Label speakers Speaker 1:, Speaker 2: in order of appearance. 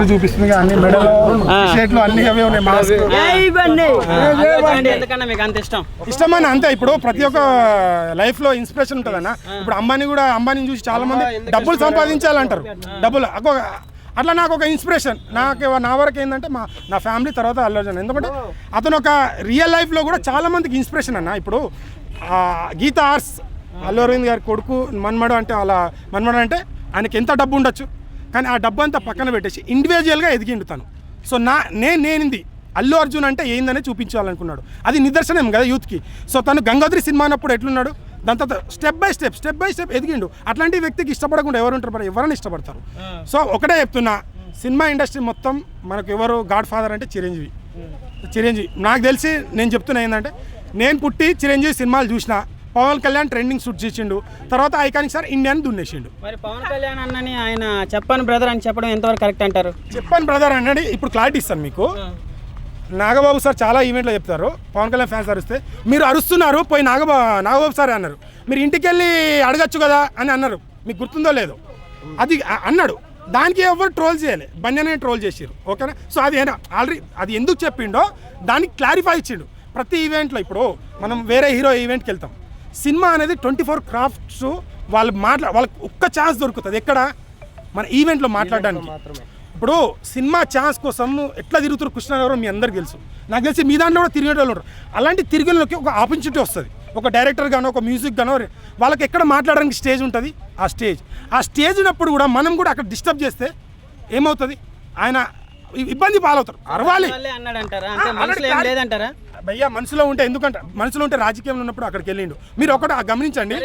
Speaker 1: చూపిస్తుంది అన్ని మెడలో షర్ట్లు అన్ని అవే ఉన్నాయి. ఇష్టమని అంతే. ఇప్పుడు ప్రతి ఒక్క లైఫ్ లో ఇన్స్పిరేషన్ ఉంటుంది అన్న. ఇప్పుడు అంబానీని చూసి చాలా మంది డబ్బులు సంపాదించాలంటారు. డబ్బులు అట్లా నాకు ఒక ఇన్స్పిరేషన్. నా వరకు ఏంటంటే నా ఫ్యామిలీ తర్వాత అల్లు అర్జున్. ఎందుకంటే అతను ఒక రియల్ లైఫ్లో కూడా చాలా మందికి ఇన్స్పిరేషన్ అన్న. ఇప్పుడు గీత ఆర్ట్స్ అల్లు అరవింద్ గారి కొడుకు మన్మడు అంటే అంటే ఆయనకి ఎంత డబ్బు ఉండొచ్చు, కానీ ఆ డబ్బు అంతా పక్కన పెట్టేసి ఇండివిజువల్గా ఎదిగిండు తను. సో నేనింది అల్లు అర్జున్ అంటే ఏందనే చూపించాలనుకున్నాడు. అది నిదర్శనం కదా యూత్కి. సో తను గంగోత్రి సినిమా అన్నప్పుడు ఎట్లున్నాడు, దాని తర్వాత స్టెప్ బై స్టెప్ ఎదిగిండు. అట్లాంటి వ్యక్తికి ఇష్టపడకుండా ఎవరు ఉంటారు? ఎవరైనా ఇష్టపడతారు. సో ఒకటే చెప్తున్నా, సినిమా ఇండస్ట్రీ మొత్తం మనకు ఎవరు గాడ్ ఫాదర్ అంటే చిరంజీవి. నాకు తెలిసి నేను చెప్తున్నా ఏంటంటే, నేను పుట్టి చిరంజీవి సినిమాలు చూసిన. పవన్ కళ్యాణ్ ట్రెండింగ్ షూట్ చేసిండు, తర్వాత ఐకానిక్ సార్ ఇండియాని దున్నేసిండు.
Speaker 2: మరి పవన్ కళ్యాణ్ అన్నని ఆయన చెప్పని బ్రదర్ అని చెప్పడం ఎంతవరకు కరెక్ట్ అంటారు?
Speaker 1: చెప్పని బ్రదర్ అన్నది ఇప్పుడు క్లారిటీ ఇస్తాను మీకు. నాగబాబు సార్ చాలా ఈవెంట్లో చెప్తారు, పవన్ కళ్యాణ్ ఫ్యాన్స్ అరిస్తే మీరు అరుస్తున్నారు పోయి నాగబాబు సార్ అన్నారు, మీరు ఇంటికి వెళ్ళి అడగచ్చు కదా అని అన్నారు. మీకు గుర్తుందో లేదో అది అన్నాడు. దానికి ఎవరు ట్రోల్ చేయాలి, బన్యనే ట్రోల్ చేసారు. ఓకేనా? సో అది ఆల్రెడీ అది ఎందుకు చెప్పిండో దానికి క్లారిఫై ఇచ్చిండు. ప్రతి ఈవెంట్లో ఇప్పుడు మనం వేరే హీరో ఈవెంట్కి వెళ్తాం, సినిమా అనేది 24 క్రాఫ్ట్స్ వాళ్ళకి ఒక్క ఛాన్స్ దొరుకుతుంది. ఎక్కడ? మన ఈవెంట్లో మాట్లాడడానికి. ఇప్పుడు సినిమా ఛాన్స్ కోసం ఎట్లా తిరుగుతారు కృష్ణగారు మీ అందరికి తెలుసు. నాకు తెలిసి మీ దాంట్లో కూడా తిరిగే వాళ్ళు ఉంటారు. అలాంటి తిరిగేళ్ళకి ఒక ఆపర్చునిటీ వస్తుంది. ఒక డైరెక్టర్ గానో ఒక మ్యూజిక్ గానో వాళ్ళకి ఎక్కడ మాట్లాడడానికి స్టేజ్ ఉంటుంది. ఆ స్టేజ్ ఉన్నప్పుడు కూడా మనం కూడా అక్కడ డిస్టర్బ్ చేస్తే ఏమవుతుంది? ఆయన ఇబ్బంది పాలవుతారు. అరవాలి భయ్యా. మనసులో ఉంటే ఎందుకంటే మనసులో ఉంటే రాజకీయంలో ఉన్నప్పుడు అక్కడికి వెళ్ళిండు. మీరు ఒకటి గమనించండి.